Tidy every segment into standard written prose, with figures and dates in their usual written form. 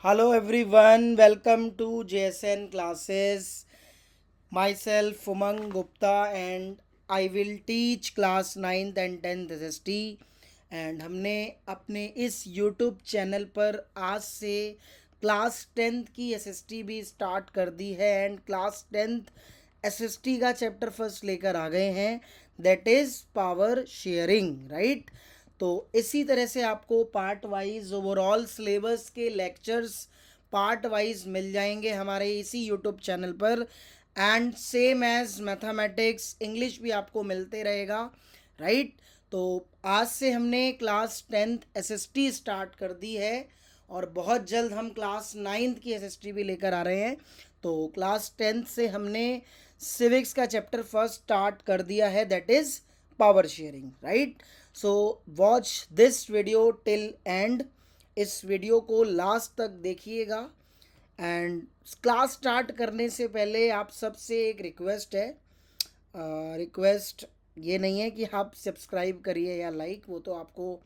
Hello everyone, welcome to JSN classes. Myself Umang Gupta and I will teach class 9th and 10th SST and हमने अपने इस YouTube channel पर आज से class 10th की SST भी स्टार्ट कर दी है एंड क्लास 10th SST का चैप्टर फर्स्ट लेकर आ गए हैं, that is power sharing, right. तो इसी तरह से आपको पार्ट वाइज ओवरऑल सिलेबस के लेक्चर्स पार्ट वाइज मिल जाएंगे हमारे इसी यूट्यूब चैनल पर and same as mathematics English भी आपको मिलते रहेगा, राइट। तो आज से हमने क्लास 10th SST स्टार्ट कर दी है और बहुत जल्द हम क्लास 9th की SST भी लेकर आ रहे हैं। तो क्लास 10th से हमने सिविक्स का चैप्टर फर्स्ट स्टार्ट कर दिया है, that is power sharing, right. So watch this video till and, इस वीडियो को लास्ट तक देखिएगा। एंड क्लास स्टार्ट करने से पहले आप सबसे एक रिक्वेस्ट है, रिक्वेस्ट ये नहीं है कि आप सब्सक्राइब करिए या लाइक, वो तो आपको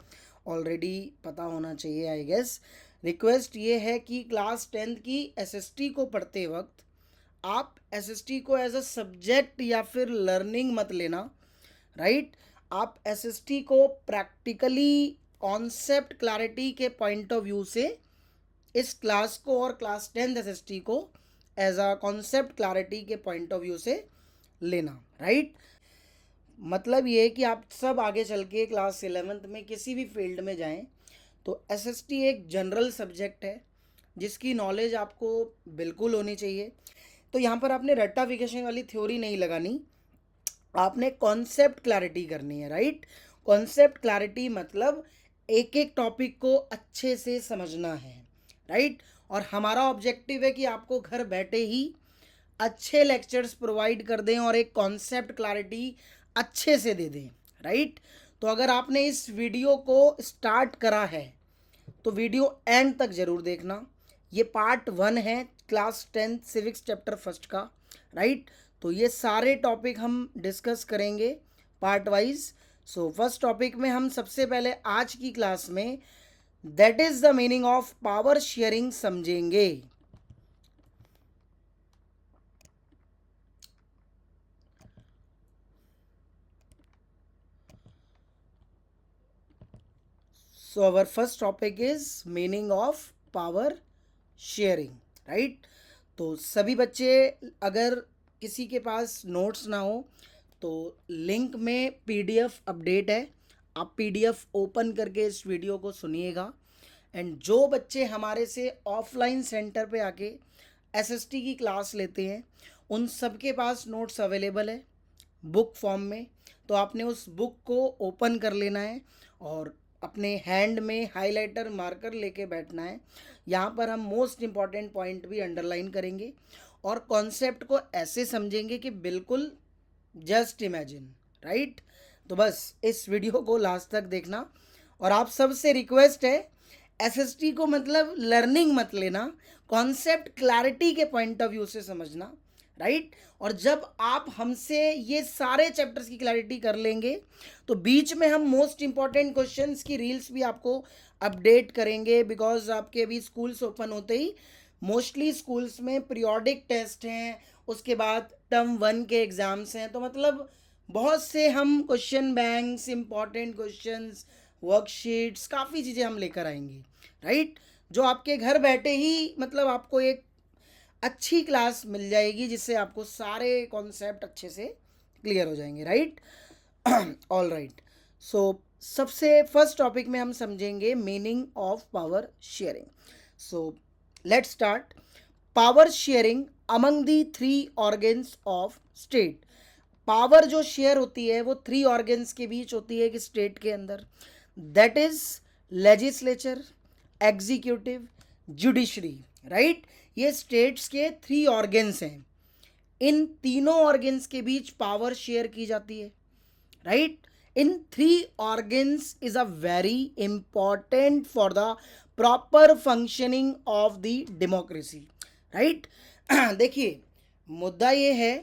ऑलरेडी पता होना चाहिए आई गेस। रिक्वेस्ट ये है कि क्लास 10th की SST को पढ़ते वक्त आप SST को एज अ सब्जेक्ट या फिर लर्निंग मत लेना, राइट। आप SST को प्रैक्टिकली कॉन्सेप्ट क्लैरिटी के पॉइंट ऑफ व्यू से इस क्लास को और क्लास 10th SST को एज अ कॉन्सेप्ट क्लैरिटी के पॉइंट ऑफ व्यू से लेना, राइट। मतलब ये है कि आप सब आगे चल के क्लास 11th में किसी भी फील्ड में जाएं तो SST एक जनरल सब्जेक्ट है जिसकी नॉलेज आपको बिल्कुल होनी चाहिए। तो यहाँ पर आपने रट्टाफिकेशन वाली थ्योरी नहीं लगानी, आपने कॉन्सेप्ट क्लैरिटी करनी है, राइट। कॉन्सेप्ट क्लैरिटी मतलब एक एक टॉपिक को अच्छे से समझना है, राइट। और हमारा ऑब्जेक्टिव है कि आपको घर बैठे ही अच्छे लेक्चर्स प्रोवाइड कर दें और एक कॉन्सेप्ट क्लैरिटी अच्छे से दे दें, राइट। तो अगर आपने इस वीडियो को स्टार्ट करा है तो वीडियो एंड तक ज़रूर देखना। ये पार्ट 1 है class 10th civics chapter first का, राइट। तो ये सारे टॉपिक हम डिस्कस करेंगे part wise. So first topic में हम सबसे पहले आज की क्लास में that is the meaning of power sharing समझेंगे। So our first topic is meaning of power sharing, right. तो सभी बच्चे, अगर किसी के पास नोट्स ना हो तो लिंक में PDF अपडेट है, आप PDF ओपन करके इस वीडियो को सुनिएगा। एंड जो बच्चे हमारे से ऑफलाइन सेंटर पे आके SST की क्लास लेते हैं उन सब के पास नोट्स अवेलेबल है बुक फॉर्म में। तो आपने उस बुक को ओपन कर लेना है और अपने हैंड में हाइलाइटर मार्कर लेके बैठना है। यहाँ पर हम मोस्ट इम्पॉर्टेंट पॉइंट भी अंडरलाइन करेंगे और कॉन्सेप्ट को ऐसे समझेंगे कि बिल्कुल जस्ट इमेजिन, राइट। तो बस इस वीडियो को लास्ट तक देखना और आप सबसे रिक्वेस्ट है SST को मतलब लर्निंग मत लेना, कॉन्सेप्ट क्लैरिटी के पॉइंट ऑफ व्यू से समझना, राइट। और जब आप हमसे ये सारे चैप्टर्स की क्लैरिटी कर लेंगे तो बीच में हम मोस्ट इंपॉर्टेंट क्वेश्चंस की रील्स भी आपको अपडेट करेंगे, बिकॉज आपके अभी स्कूल्स ओपन होते ही मोस्टली स्कूल्स में पीरियोडिक टेस्ट हैं, उसके बाद टर्म 1 के एग्ज़ाम्स हैं। तो मतलब बहुत से हम question banks, important questions, worksheets, काफ़ी चीज़ें हम लेकर आएंगे, राइट। जो आपके घर बैठे ही मतलब आपको एक अच्छी क्लास मिल जाएगी जिससे आपको सारे कॉन्सेप्ट अच्छे से क्लियर हो जाएंगे, राइट। All right. सो सबसे फर्स्ट टॉपिक में हम समझेंगे meaning of power sharing. So let's start. Power sharing among the 3 organs of state. Power जो शेयर होती है वो 3 ऑर्गन्स के बीच होती है कि स्टेट के अंदर, that is legislature, executive, judiciary, right. ये स्टेट्स के 3 ऑर्गन्स हैं। इन तीनों ऑर्गन्स के बीच पावर शेयर की जाती है, right. In 3 organs is a very important for the proper functioning of the democracy, right. देखिए मुद्दा ये है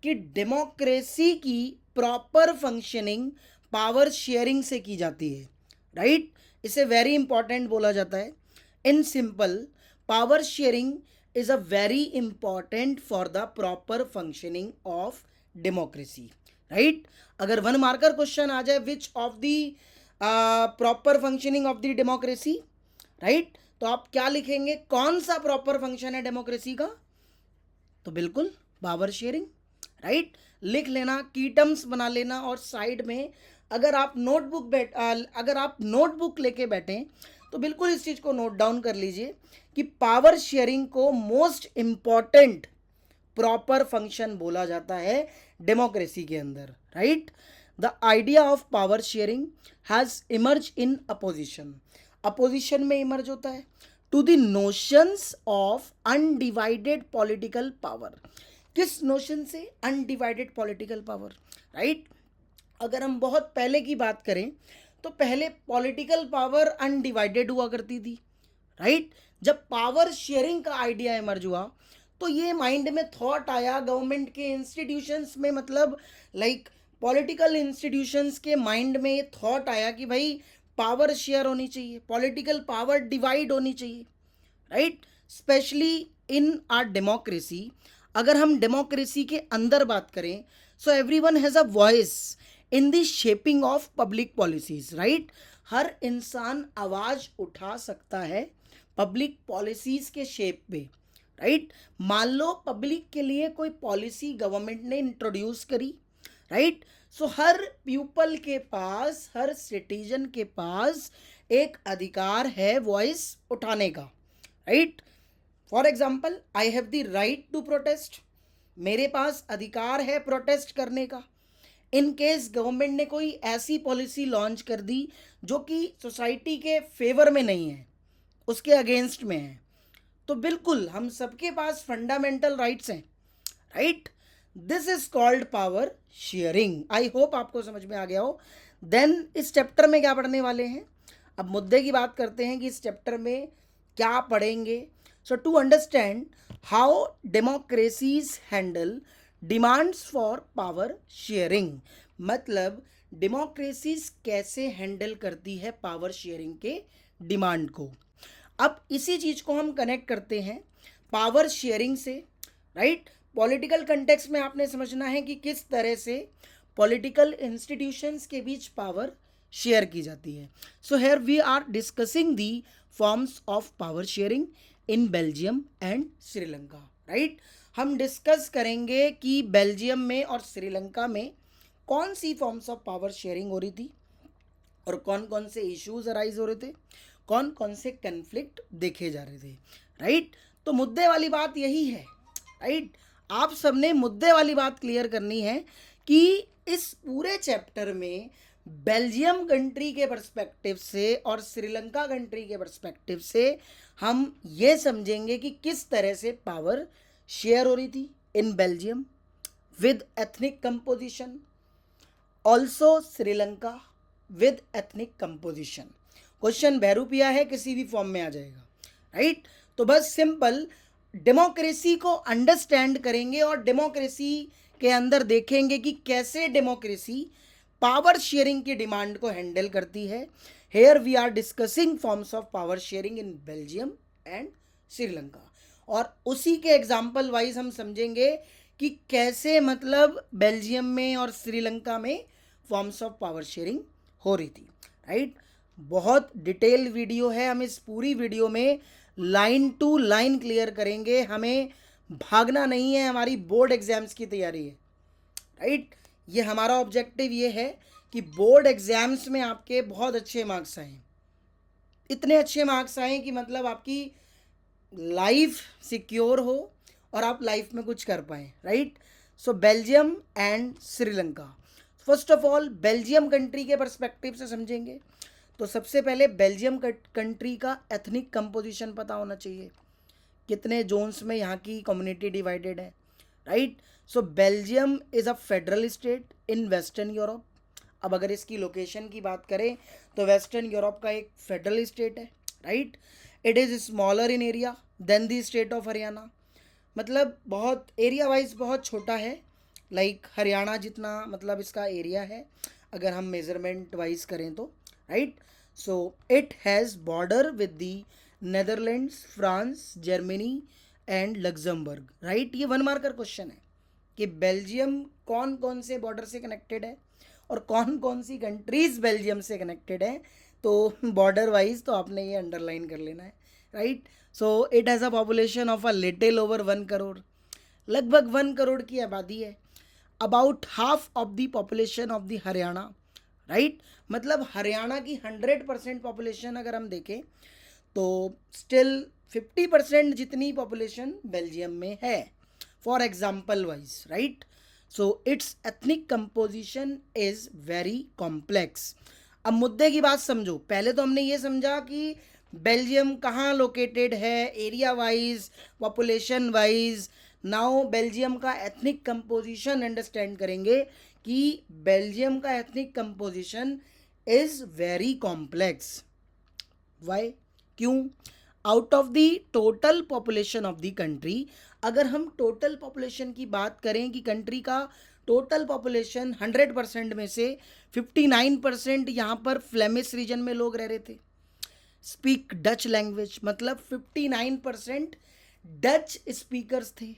कि डेमोक्रेसी की प्रॉपर फंक्शनिंग पावर शेयरिंग से की जाती है, राइट। इसे वेरी इंपॉर्टेंट बोला जाता है। In simple, power sharing is a very important for the proper functioning of democracy, right? अगर वन मार्कर क्वेश्चन आ जाए which of the proper functioning of the democracy, right, तो आप क्या लिखेंगे, कौन सा प्रॉपर फंक्शन है डेमोक्रेसी का, तो बिल्कुल पावर शेयरिंग, राइट, लिख लेना, की टर्म्स बना लेना, और साइड में अगर आप नोटबुक लेके बैठें तो बिल्कुल इस चीज़ को नोट डाउन कर लीजिए कि पावर शेयरिंग को मोस्ट इम्पॉर्टेंट प्रॉपर फंक्शन बोला जाता है डेमोक्रेसी के अंदर, right. The idea of power sharing has emerge in opposition में इमर्ज होता है to the notions of undivided political power. किस नोशन से, अनडिवाइडेड पॉलिटिकल पावर, राइट। अगर हम बहुत पहले की बात करें तो पहले पॉलिटिकल पावर अनडिवाइडेड हुआ करती थी, राइट। जब पावर शेयरिंग का आइडिया इमर्ज हुआ तो ये माइंड में थॉट आया गवर्नमेंट के इंस्टीट्यूशंस में, मतलब लाइक पॉलिटिकल इंस्टीट्यूशंस के माइंड में ये थॉट आया कि भाई पावर शेयर होनी चाहिए, पॉलिटिकल पावर डिवाइड होनी चाहिए, right. Specially in our democracy, अगर हम डेमोक्रेसी के अंदर बात करें, so everyone has a voice in the shaping of public policies, right. हर इंसान आवाज़ उठा सकता है पब्लिक पॉलिसीज के शेप पे, राइट। मान लो पब्लिक के लिए कोई पॉलिसी गवर्नमेंट ने इंट्रोड्यूस करी, राइट, सो हर पीपल के पास, हर सिटीजन के पास एक अधिकार है वॉइस उठाने का, right. For example, I have the right to protest, मेरे पास अधिकार है प्रोटेस्ट करने का। इन केस गवर्नमेंट ने कोई ऐसी पॉलिसी लॉन्च कर दी जो कि सोसाइटी के फेवर में नहीं है, उसके अगेंस्ट में है, तो बिल्कुल हम सबके पास फंडामेंटल राइट्स हैं, right. This is called power sharing. I hope आपको समझ में आ गया हो। देन इस चैप्टर में क्या पढ़ने वाले हैं, अब मुद्दे की बात करते हैं कि इस चैप्टर में क्या पढ़ेंगे। So to understand how democracies handle demands for power sharing, मतलब डेमोक्रेसीज कैसे हैंडल करती है पावर शेयरिंग के डिमांड को। अब इसी चीज़ को हम कनेक्ट करते हैं पावर शेयरिंग से, राइट। पॉलिटिकल कंटेक्स्ट में आपने समझना है कि किस तरह से पॉलिटिकल इंस्टीट्यूशंस के बीच पावर शेयर की जाती है। So here we are discussing the forms of power sharing in Belgium and Sri Lanka, right. हम डिस्कस करेंगे कि बेल्जियम में और श्रीलंका में कौन सी फॉर्म्स ऑफ पावर शेयरिंग हो रही थी और कौन कौन से इश्यूज अराइज हो रहे थे, कौन कौन से कन्फ्लिक्ट देखे जा रहे थे, राइट। तो मुद्दे वाली बात यही है, राइट। आप सबने मुद्दे वाली बात क्लियर करनी है कि इस पूरे चैप्टर में बेल्जियम कंट्री के पर्सपेक्टिव से और श्रीलंका कंट्री के पर्सपेक्टिव से हम ये समझेंगे कि किस तरह से पावर शेयर हो रही थी in Belgium with ethnic composition, also Sri Lanka with ethnic composition. Question बहरूपिया है, किसी भी फॉर्म में आ जाएगा, राइट। तो बस सिंपल डेमोक्रेसी को अंडरस्टैंड करेंगे और डेमोक्रेसी के अंदर देखेंगे कि कैसे डेमोक्रेसी पावर शेयरिंग की डिमांड को हैंडल करती है। Here we are discussing forms of power sharing in Belgium and Sri Lanka, और उसी के एग्जाम्पल वाइज हम समझेंगे कि कैसे मतलब बेल्जियम में और श्रीलंका में फॉर्म्स ऑफ पावर शेयरिंग हो रही थी, राइट। बहुत डिटेल वीडियो है, हम इस पूरी वीडियो में लाइन टू लाइन क्लियर करेंगे, हमें भागना नहीं है, हमारी बोर्ड एग्जाम्स की तैयारी है, राइट। ये हमारा ऑब्जेक्टिव ये है कि बोर्ड एग्जाम्स में आपके बहुत अच्छे मार्क्स आएँ, इतने अच्छे मार्क्स आएँ कि मतलब आपकी लाइफ सिक्योर हो और आप लाइफ में कुछ कर पाएँ, right. So Belgium and Sri Lanka, first of all Belgium country के पर्सपेक्टिव से समझेंगे। तो सबसे पहले बेल्जियम कंट्री का एथनिक कंपोजिशन पता होना चाहिए, कितने जोन्स में यहाँ की कम्युनिटी डिवाइडेड है, right. So Belgium is a federal state in western Europe. अब अगर इसकी लोकेशन की बात करें तो वेस्टर्न यूरोप का एक फेडरल स्टेट है, right. It is smaller in area than the state of Haryana, मतलब बहुत एरिया वाइज बहुत छोटा है, लाइक हरियाणा जितना मतलब इसका एरिया है अगर हम मेजरमेंट वाइज करें तो, right. So it has border with the Netherlands, France, Germany and Luxembourg, right. ये 1 मार्कर क्वेश्चन है कि बेल्जियम कौन कौन से बॉर्डर से कनेक्टेड है और कौन कौन सी कंट्रीज बेल्जियम से कनेक्टेड है। तो बॉर्डर वाइज तो आपने ये अंडरलाइन कर लेना है, right. So it has a population of a little over 1 crore, लगभग 1 करोड़ की आबादी है। About half of the population of the Haryana, right. मतलब हरियाणा की 100% पॉपुलेशन अगर हम देखें तो स्टिल 50% जितनी पॉपुलेशन बेल्जियम में है, for example wise, right. So it's ethnic composition is very complex. अब मुद्दे की बात समझो। पहले तो हमने ये समझा कि बेल्जियम कहाँ लोकेटेड है, area wise, population wise. Now Belgium का एथनिक कंपोजिशन अंडरस्टैंड करेंगे कि बेल्जियम का ethnic composition is very complex. Why, क्यों? Out of the total population of the country, अगर हम टोटल पॉपुलेशन की बात करें कि कंट्री का टोटल पॉपुलेशन 100% में से 59% यहाँ पर फ्लेमिश रीजन में लोग रह रहे थे, स्पीक डच लैंग्वेज, मतलब 59% डच स्पीकर्स थे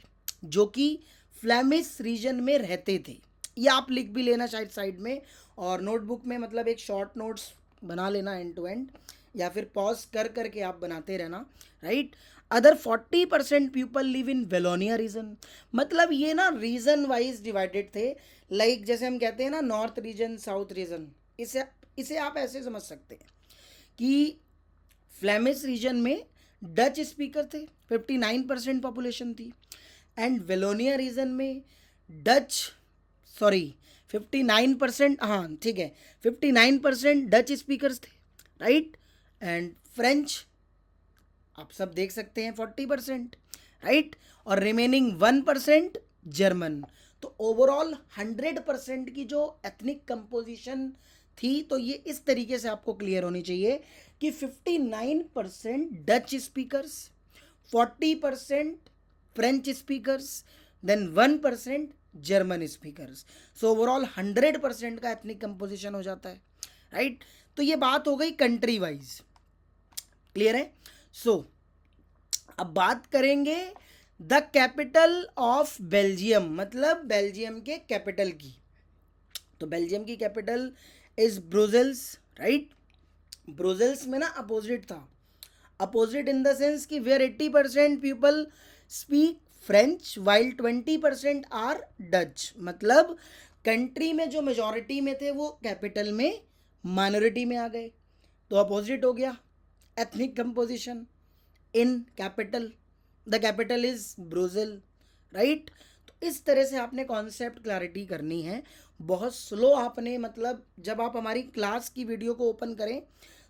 जो कि फ्लेमिश रीजन में रहते थे। ये आप लिख भी लेना शायद साइड में और नोटबुक में, मतलब एक शॉर्ट नोट्स बना लेना एंड टू एंड, या फिर पॉज कर करके आप बनाते रहना, right. Other 40% people live in Wallonia region, मतलब ये ना रीजन वाइज डिवाइडेड थे। लाइक जैसे हम कहते हैं ना नॉर्थ रीजन, साउथ रीजन, इसे इसे आप ऐसे समझ सकते हैं कि फ्लेमिश रीजन में डच स्पीकर थे, 59% पॉपुलेशन थी, एंड वेलोनिया रीजन में डच, सॉरी 59%, हाँ ठीक है, 59% डच स्पीकर्स थे, राइट। एंड फ्रेंच आप सब देख सकते हैं 40%, राइट। और रिमेनिंग 1% जर्मन। तो ओवरऑल 100% की जो एथनिक कंपोजिशन थी, तो ये इस तरीके से आपको क्लियर होनी चाहिए कि 59% Dutch speakers, 40% French speakers, then 1% German speakers. So overall 100% का एथनिक कंपोजिशन हो जाता है, राइट। तो ये बात हो गई कंट्री वाइज, क्लियर है। सो अब बात करेंगे द कैपिटल ऑफ बेल्जियम, मतलब बेल्जियम के कैपिटल की। तो बेल्जियम की capital is Brussels, right. Brussels में ना अपोजिट था, अपोजिट इन द सेंस कि where 80% people speak French while 20% are Dutch, मतलब कंट्री में जो मेजॉरिटी में थे वो कैपिटल में माइनॉरिटी में आ गए, तो अपोजिट हो गया ethnic composition in capital, the capital is Brussels, right. तो इस तरह से आपने कॉन्सेप्ट क्लैरिटी करनी है। बहुत स्लो आपने, मतलब जब आप हमारी क्लास की वीडियो को ओपन करें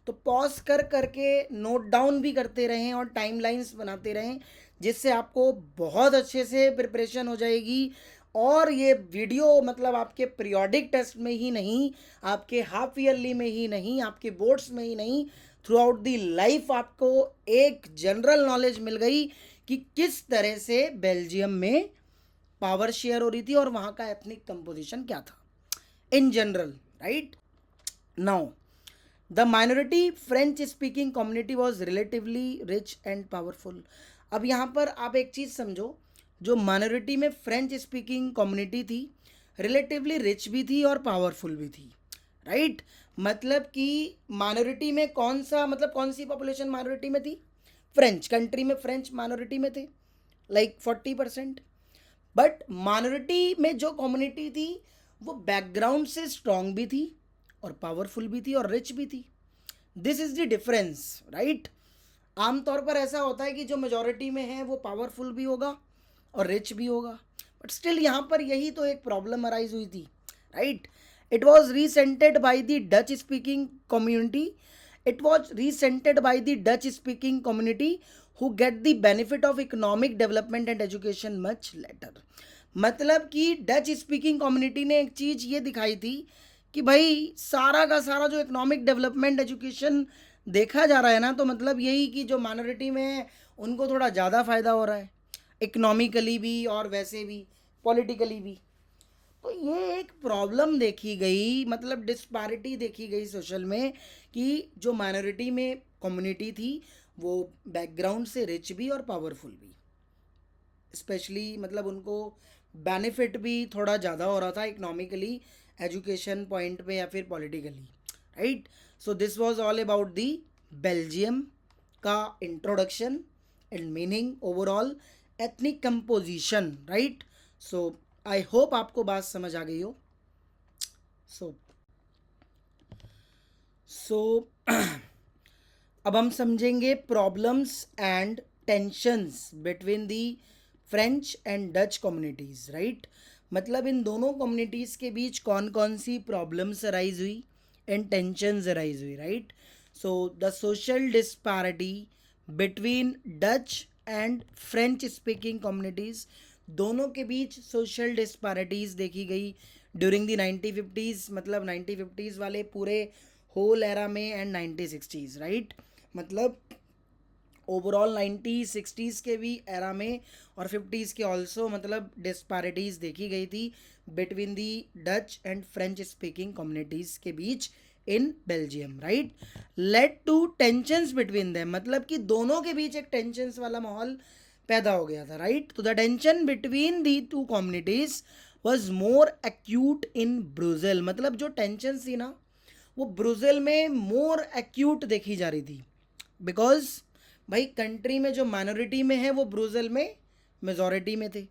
तो पॉज कर करके नोट डाउन भी करते रहें और टाइमलाइंस बनाते रहें, जिससे आपको बहुत अच्छे से प्रिपरेशन हो जाएगी। और ये वीडियो मतलब आपके पीरियोडिक टेस्ट में ही नहीं, आपके हाफ ईयरली में ही नहीं, आपके बोर्ड्स में ही नहीं, थ्रू आउट दी लाइफ आपको एक जनरल नॉलेज मिल गई कि किस तरह से बेल्जियम में पावर शेयर हो रही थी और वहाँ का एथनिक कंपोजिशन क्या था in general, right. Now the minority French speaking community was relatively rich and powerful. अब यहाँ पर आप एक चीज़ समझो, जो माइनॉरिटी में फ्रेंच स्पीकिंग कम्युनिटी थी रिलेटिवली रिच भी थी और पावरफुल भी थी, राइट। मतलब कि माइनॉरिटी में कौन सा, मतलब कौन सी पॉपुलेशन माइनॉरिटी में थी? फ्रेंच, कंट्री में फ्रेंच माइनॉरिटी में थे लाइक 40%। बट माइनॉरिटी में जो कम्युनिटी थी वो बैकग्राउंड से स्ट्रांग भी थी और पावरफुल भी थी और रिच भी थी। This is the difference, right. आमतौर पर ऐसा होता है कि जो मेजॉरिटी में है वो पावरफुल भी होगा और रिच भी होगा, बट स्टिल यहाँ पर यही तो एक प्रॉब्लम अराइज हुई थी, राइट। It was resented by the Dutch speaking community, it was resented by the Dutch speaking community who get the benefit of economic development and education much later। मतलब कि डच स्पीकिंग कम्युनिटी ने एक चीज़ ये दिखाई थी कि भाई सारा का सारा जो इकोनॉमिक डेवलपमेंट एजुकेशन देखा जा रहा है ना, तो मतलब यही कि जो माइनॉरिटी में है उनको थोड़ा ज़्यादा फ़ायदा हो रहा है, इकोनॉमिकली भी और वैसे भी पॉलिटिकली भी। तो ये एक प्रॉब्लम देखी गई, मतलब डिस्पैरिटी देखी गई सोशल में कि जो माइनॉरिटी में कम्युनिटी थी वो बैकग्राउंड से रिच भी और पावरफुल भी, स्पेशली मतलब उनको बेनिफिट भी थोड़ा ज़्यादा हो रहा था इकोनॉमिकली, एजुकेशन पॉइंट पे या फिर politically, right. So this was all about the Belgium का introduction and meaning, overall ethnic composition, right. So I hope आपको बात समझ आ गई हो. सो सो अब हम समझेंगे problems and tensions between the French and Dutch communities, right. मतलब इन दोनों कम्युनिटीज़ के बीच कौन कौन सी प्रॉब्लम्स अराइज हुई एंड टेंशंस अराइज हुई, right. So the social disparity between Dutch and French speaking communities, दोनों के बीच सोशल डिस्पैरिटीज़ देखी गई ड्यूरिंग द 1950s, मतलब 1950s वाले पूरे होल एरा में एंड 1960s, राइट. मतलब ओवरऑल 1960s के भी एरा में और 50s के ऑल्सो मतलब डिस्पैरिटीज़ देखी गई थी between the Dutch and French speaking communities के बीच in Belgium, right. Led to tensions between them, मतलब कि दोनों के बीच एक टेंशंस वाला माहौल पैदा हो गया था, राइट. तो the tension between the two communities was more acute in Brussels, मतलब जो टेंशन थी ना वो ब्रुसेल में मोर एक्यूट देखी जा रही थी, बिकॉज भाई कंट्री में जो माइनॉरिटी में है वो ब्रुसेल में मेजॉरिटी में थे,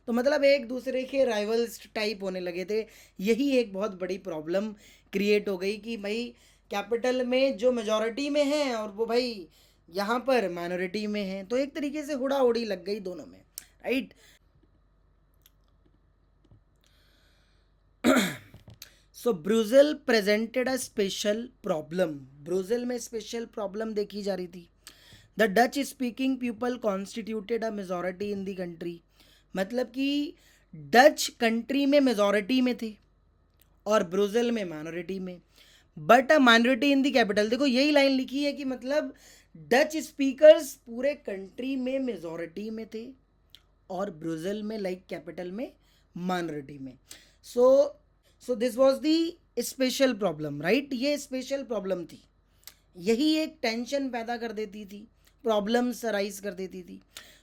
तो मतलब एक दूसरे के राइवल्स टाइप होने लगे थे. यही एक बहुत बड़ी प्रॉब्लम क्रिएट हो गई कि भाई कैपिटल में जो मेजॉरिटी में है और वो भाई यहाँ पर माइनॉरिटी में है, तो एक तरीके से हुड़ा हुड़ी लग गई दोनों में, right. So Brussels presented a special problem, Brussels में स्पेशल प्रॉब्लम देखी जा रही थी. The Dutch speaking people constituted a majority in the country, मतलब कि डच कंट्री में मेजॉरिटी में थे और ब्रुसेल में माइनॉरिटी में, but a minority in the capital. देखो यही लाइन लिखी है कि मतलब डच स्पीकर्स पूरे कंट्री में मेजॉरिटी में थे और ब्रुसेल में लाइक कैपिटल में माइनॉरिटी में. So so this was the special problem, right. ये स्पेशल प्रॉब्लम थी, यही एक टेंशन पैदा कर देती थी, प्रॉब्लम्स अराइज कर देती थी.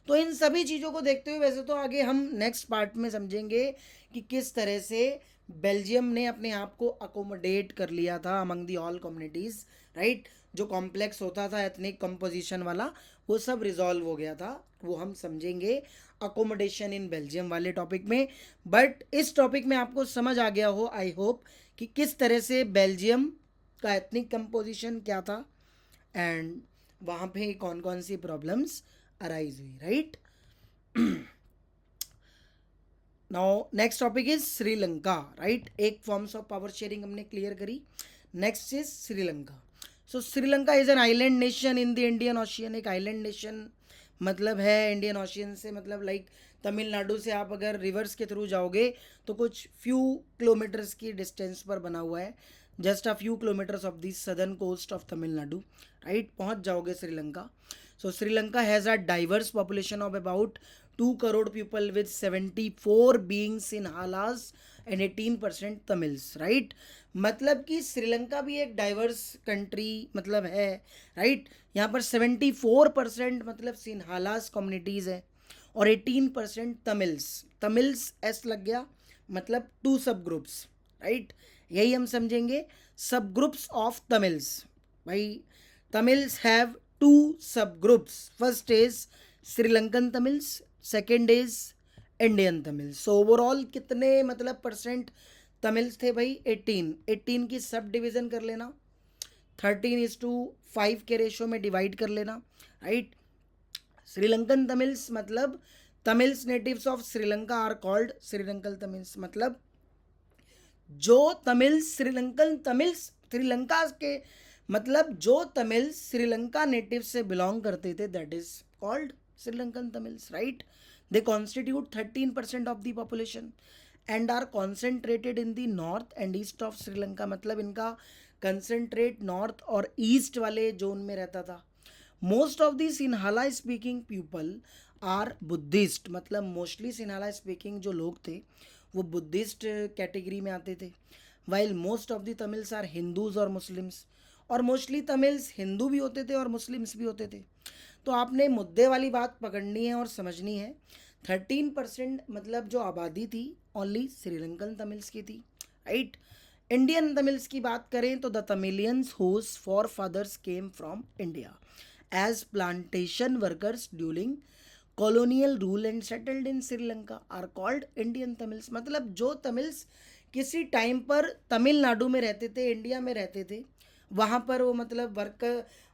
तो इन सभी चीज़ों को देखते हुए वैसे तो आगे हम नेक्स्ट पार्ट में समझेंगे कि किस तरह से बेल्जियम ने अपने आप को अकोमोडेट कर लिया था among the all communities, right. जो कॉम्प्लेक्स होता था एथनिक कंपोजिशन वाला वो सब रिजॉल्व हो गया था, वो हम समझेंगे अकोमोडेशन इन बेल्जियम वाले टॉपिक में. बट इस टॉपिक में आपको समझ आ गया हो आई होप कि किस तरह से बेल्जियम का एथनिक कंपोजिशन क्या था एंड वहाँ पे कौन कौन सी प्रॉब्लम्स अराइज हुई, right. Now next topic is Sri Lanka, right. एक फॉर्म्स ऑफ पावर शेयरिंग हमने क्लियर करी. Next is Sri Lanka. So Sri Lanka is an island nation in the Indian ocean, एक आइलैंड नेशन मतलब है इंडियन ओशियन से, मतलब लाइक तमिलनाडु से आप अगर रिवर्स के थ्रू जाओगे तो कुछ फ्यू किलोमीटर्स की डिस्टेंस पर बना हुआ है, just a few kilometers off the southern coast of Tamil Nadu, right. पहुंच जाओगे Sri Lanka. So Sri Lanka has a diverse population of about 2 crore people with 74 beings in Halas and 18% Tamils, right. मतलब कि श्रीलंका भी एक डाइवर्स कंट्री मतलब है, राइट. यहाँ पर 74% मतलब सिन्हालास कम्युनिटीज़ है और 18% तमिल्स, तमिल्स एस लग गया मतलब टू सब ग्रुप्स, राइट. यही हम समझेंगे सब ग्रुप्स ऑफ तमिल्स. भाई तमिल्स हैव टू सब groups, first is Sri Lankan Tamils, second is Indian Tamils. So overall कितने मतलब परसेंट तमिल्स थे भाई 18, 18 की सब डिवीज़न कर लेना, 13:5 के रेशो में डिवाइड कर लेना, राइट. श्रीलंकन तमिल्स मतलब Tamils natives of Sri Lanka are called Sri Lankan Tamils, मतलब जो तमिल्स श्रीलंकन तमिल्स श्रीलंका के मतलब जो तमिल्स श्रीलंका नेटिव से बिलोंग करते थे that is called Sri Lankan Tamils, right. They constitute 13% of the population and are concentrated in the north and east of Sri Lanka, मतलब इनका कंसंट्रेट नॉर्थ और ईस्ट वाले जोन में रहता था. Most of the Sinhala speaking people are Buddhist, मतलब मोस्टली सिन्हाला स्पीकिंग जो लोग थे वो बुद्धिस्ट कैटेगरी में आते थे, while most of the Tamils are Hindus और मुस्लिम्स. और मोस्टली तमिल्स हिंदू भी होते थे और मुस्लिम्स भी होते थे। तो आपने मुद्दे वाली बात पकड़नी है और समझनी है। 13% मतलब जो आबादी थी ओनली श्रीलंकन तमिल्स की थी, राइट। इंडियन तमिल्स की बात करें तो the Tamilians whose forefathers came from India as plantation workers during colonial rule and settled in Sri Lanka are called Indian Tamils. मतलब जो तमिल्स किसी टाइम पर तमिलनाडु में रहते थे, इंडिया में रहते थे, वहाँ पर वो मतलब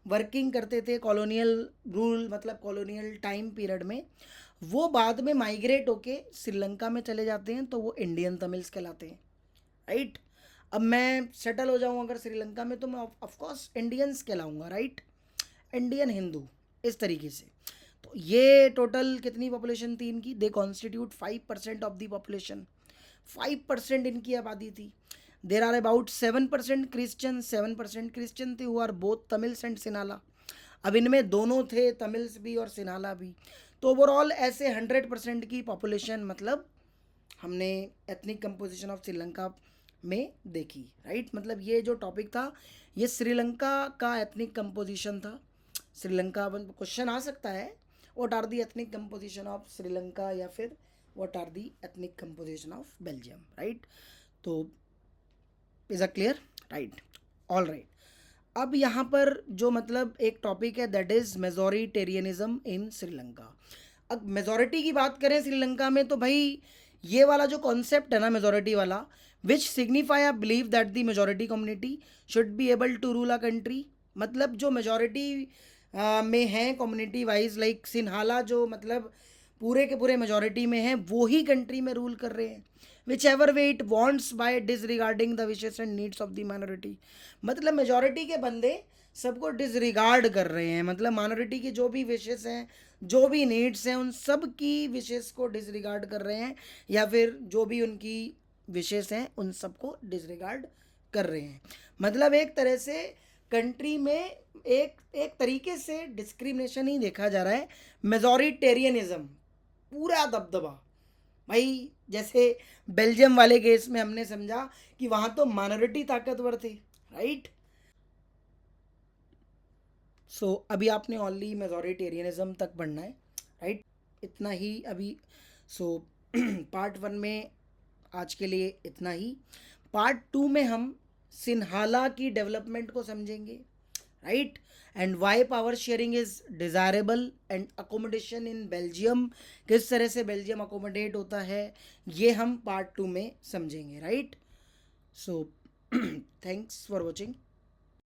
वर्किंग करते थे कॉलोनियल रूल मतलब कॉलोनियल टाइम पीरियड में, वो बाद में माइग्रेट होके श्रीलंका में चले जाते हैं तो वो इंडियन तमिल्स कहलाते हैं, राइट। अब मैं सेटल हो जाऊँ अगर श्रीलंका में तो मैं ऑफकोर्स इंडियंस कहलाऊँगा, राइट, इंडियन हिंदू, इस तरीके से। तो ये टोटल कितनी पॉपुलेशन थी इनकी, they constitute 5% of the population, 5% इनकी आबादी थी। There are about 7% Christian, 7% Christian थे who are both Tamils and Sinhala. अब इनमें दोनों थे, तमिल्स भी और सिनाला भी। तो ओवरऑल ऐसे 100% की पॉपुलेशन मतलब हमने एथनिक कंपोजिशन ऑफ श्रीलंका में देखी, राइट। मतलब ये जो टॉपिक था ये श्रीलंका का एथनिक कंपोजिशन था। श्रीलंका क्वेश्चन आ सकता है, what are the ethnic composition of Sri Lanka या फिर what are the ethnic composition of Belgium, right. तो is a clear, right, all right. अब यहाँ पर जो मतलब एक टॉपिक है that is majoritarianism in Sri Lanka. अब मेजोरिटी की बात करें श्रीलंका में तो भाई ये वाला जो कॉन्सेप्ट है ना मेजोरिटी वाला, which signify a believe that the majority community should be able to rule a country. मतलब जो मेजोरिटी में है कम्युनिटी वाइज, लाइक सिन्हाला जो मतलब पूरे के पूरे मेजोरिटी में है, वो ही कंट्री में रूल कर रहे हैं whichever way it wants by disregarding the wishes and needs of the minority. मतलब मेजोरिटी के बंदे सबको डिसरिगार्ड कर रहे हैं, मतलब माइनॉरिटी की जो भी विशेस हैं, जो भी नीड्स हैं, उन सब की विशेस को डिसरिगार्ड कर रहे हैं, या फिर जो भी उनकी विशेस हैं उन सबको डिसरिगार्ड कर रहे हैं। मतलब एक तरह से कंट्री में एक तरीके से डिस्क्रिमिनेशन ही देखा जा रहा है, मेजोरिटेरियनिज्म, पूरा दबदबा। भाई जैसे बेल्जियम वाले केस में हमने समझा कि वहाँ तो माइनॉरिटी ताकतवर थे, राइट। सो अभी आपने ओनली मेजोरिटेरियनिज्म तक पढ़ना है, राइट, इतना ही अभी। सो पार्ट 1 में आज के लिए इतना ही। पार्ट 2 में हम सिन्हाला की डेवलपमेंट को समझेंगे, right, and why power sharing is desirable and accommodation in Belgium, किस तरह से बेल्जियम अकोमोडेट होता है, ये हम पार्ट 2 में समझेंगे, right. So thanks for watching.